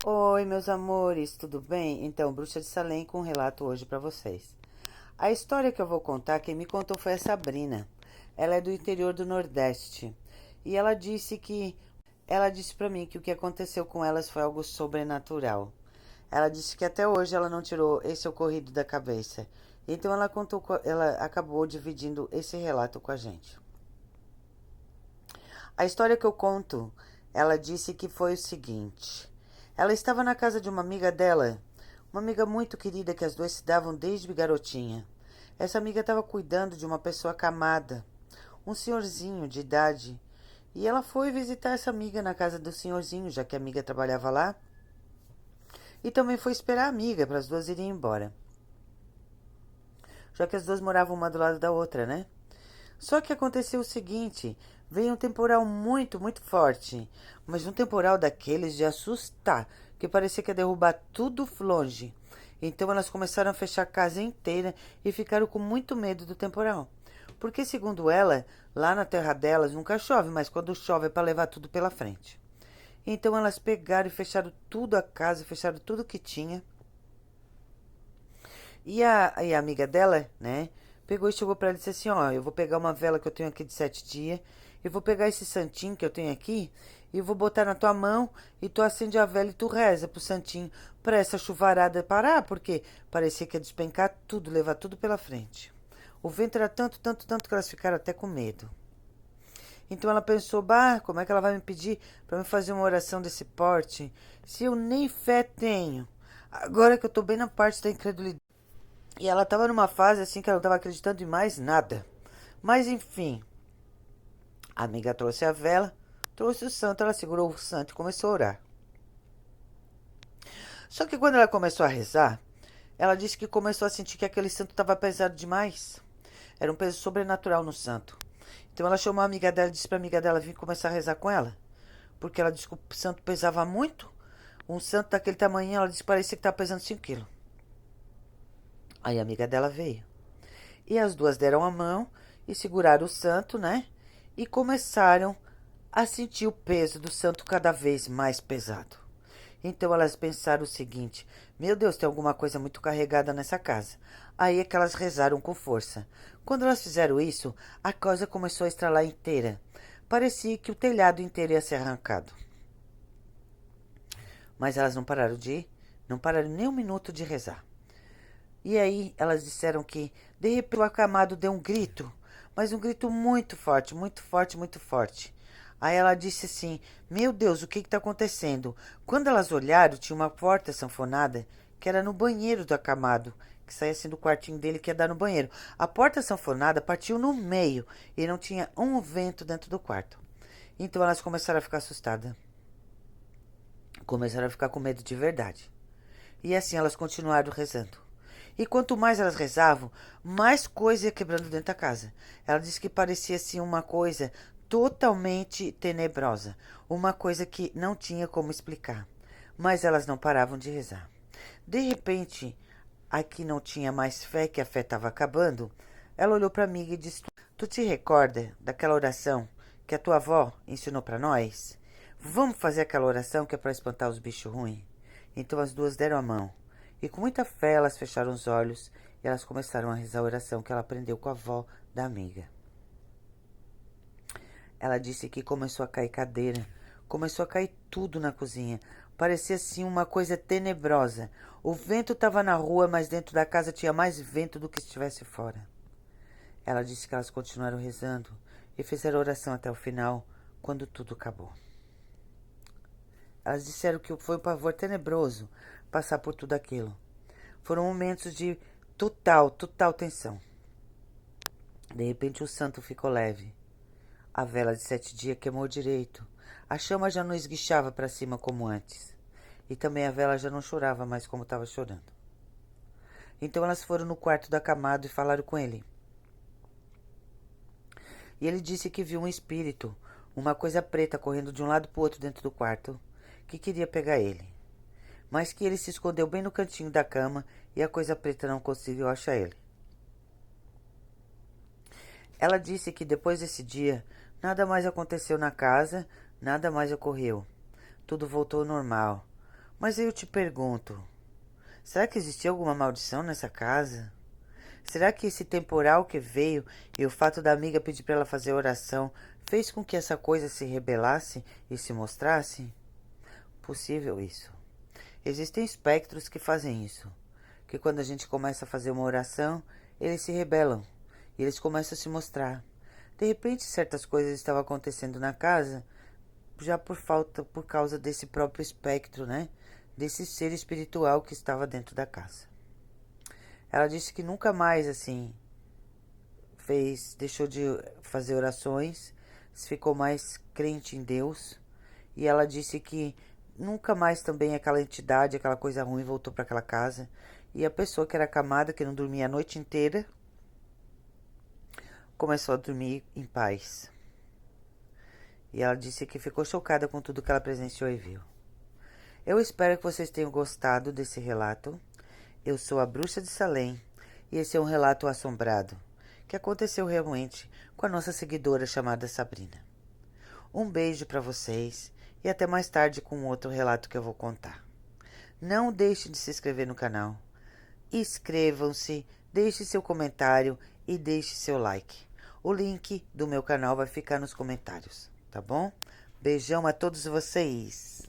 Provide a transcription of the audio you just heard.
Oi, meus amores, tudo bem? Então, Bruxa de Salem com um relato hoje pra vocês. A história que eu vou contar, quem me contou foi a Sabrina. Ela é do interior do Nordeste. E ela disse para mim que o que aconteceu com elas foi algo sobrenatural. Ela disse que até hoje ela não tirou esse ocorrido da cabeça. Então ela acabou dividindo esse relato com a gente. A história que eu conto, ela disse que foi o seguinte: ela estava na casa de uma amiga dela, uma amiga muito querida que as duas se davam desde garotinha. Essa amiga estava cuidando de uma pessoa acamada, um senhorzinho de idade, e ela foi visitar essa amiga na casa do senhorzinho, já que a amiga trabalhava lá, e também foi esperar a amiga para as duas irem embora, já que as duas moravam uma do lado da outra, né? Só que aconteceu o seguinte: veio um temporal muito, muito forte, mas um temporal daqueles de assustar, que parecia que ia derrubar tudo longe. Então elas começaram a fechar a casa inteira e ficaram com muito medo do temporal. Porque, segundo ela, lá na terra delas nunca chove, mas quando chove é para levar tudo pela frente. Então elas pegaram e fecharam tudo a casa, fecharam tudo que tinha. E a amiga dela, né, pegou e chegou pra ela e disse assim: Ó, eu vou pegar uma vela que eu tenho aqui de 7 dias, eu vou pegar esse santinho que eu tenho aqui e vou botar na tua mão e tu acende a vela e tu reza pro santinho pra essa chuvarada parar, porque parecia que ia despencar tudo, levar tudo pela frente. O vento era tanto, tanto, tanto que elas ficaram até com medo. Então ela pensou: bah, como é que ela vai me pedir para me fazer uma oração desse porte, se eu nem fé tenho? Agora que eu tô bem na parte da incredulidade. E ela tava numa fase assim que ela não tava acreditando em mais nada. Mas enfim, a amiga trouxe a vela, trouxe o santo, ela segurou o santo e começou a orar. Só que quando ela começou a rezar, ela disse que começou a sentir que aquele santo estava pesado demais. Era um peso sobrenatural no santo. Então ela chamou a amiga dela e disse pra amiga dela vir começar a rezar com ela. Porque ela disse que o santo pesava muito. Um santo daquele tamanho, ela disse que parecia que estava pesando 5 quilos. Aí a amiga dela veio. E as duas deram a mão e seguraram o santo, né? E começaram a sentir o peso do santo cada vez mais pesado. Então elas pensaram o seguinte: meu Deus, tem alguma coisa muito carregada nessa casa. Aí é que elas rezaram com força. Quando elas fizeram isso, a casa começou a estralar inteira. Parecia que o telhado inteiro ia ser arrancado. Mas elas não pararam nem um minuto de rezar. E aí elas disseram que, de repente, o acamado deu um grito, mas um grito muito forte, muito forte, muito forte. Aí ela disse assim: meu Deus, o que está acontecendo? Quando elas olharam, tinha uma porta sanfonada que era no banheiro do acamado, que saía assim do quartinho dele que ia dar no banheiro. A porta sanfonada partiu no meio e não tinha um vento dentro do quarto. Então elas começaram a ficar assustadas. Começaram a ficar com medo de verdade. E assim elas continuaram rezando. E quanto mais elas rezavam, mais coisa ia quebrando dentro da casa. Ela disse que parecia assim uma coisa totalmente tenebrosa, uma coisa que não tinha como explicar. Mas elas não paravam de rezar. De repente, a que não tinha mais fé, que a fé estava acabando, ela olhou para a amiga e disse: Tu te recorda daquela oração que a tua avó ensinou para nós? Vamos fazer aquela oração que é para espantar os bichos ruins? Então as duas deram a mão. E com muita fé elas fecharam os olhos e elas começaram a rezar a oração que ela aprendeu com a avó da amiga. Ela disse que começou a cair cadeira, começou a cair tudo na cozinha. Parecia assim uma coisa tenebrosa. O vento estava na rua, mas dentro da casa tinha mais vento do que se estivesse fora. Ela disse que elas continuaram rezando e fizeram oração até o final, quando tudo acabou. Elas disseram que foi um pavor tenebroso passar por tudo aquilo. Foram momentos de total, total tensão. De repente o santo ficou leve. A vela de 7 dias queimou direito. A chama já não esguichava para cima como antes. E também a vela já não chorava mais como estava chorando. Então elas foram no quarto do acamado e falaram com ele. E ele disse que viu um espírito, uma coisa preta correndo de um lado para o outro dentro do quarto, que queria pegar ele. Mas que ele se escondeu bem no cantinho da cama e a coisa preta não conseguiu achar ele. Ela disse que depois desse dia, nada mais aconteceu na casa, nada mais ocorreu. Tudo voltou ao normal. Mas aí eu te pergunto, será que existia alguma maldição nessa casa? Será que esse temporal que veio e o fato da amiga pedir para ela fazer oração fez com que essa coisa se rebelasse e se mostrasse? Possível isso. Existem espectros que fazem isso, que quando a gente começa a fazer uma oração, eles se rebelam e eles começam a se mostrar. De repente, certas coisas estavam acontecendo na casa já por causa desse próprio espectro, né? Desse ser espiritual que estava dentro da casa. Ela disse que nunca mais, assim, deixou de fazer orações, ficou mais crente em Deus. E ela disse que nunca mais também aquela entidade, aquela coisa ruim voltou para aquela casa. E a pessoa que era acamada, que não dormia a noite inteira, começou a dormir em paz. E ela disse que ficou chocada com tudo que ela presenciou e viu. Eu espero que vocês tenham gostado desse relato. Eu sou a Bruxa de Salem e esse é um relato assombrado que aconteceu realmente com a nossa seguidora chamada Sabrina. Um beijo para vocês e até mais tarde com outro relato que eu vou contar. Não deixe de se inscrever no canal. Inscrevam-se, deixe seu comentário e deixe seu like. O link do meu canal vai ficar nos comentários, tá bom? Beijão a todos vocês.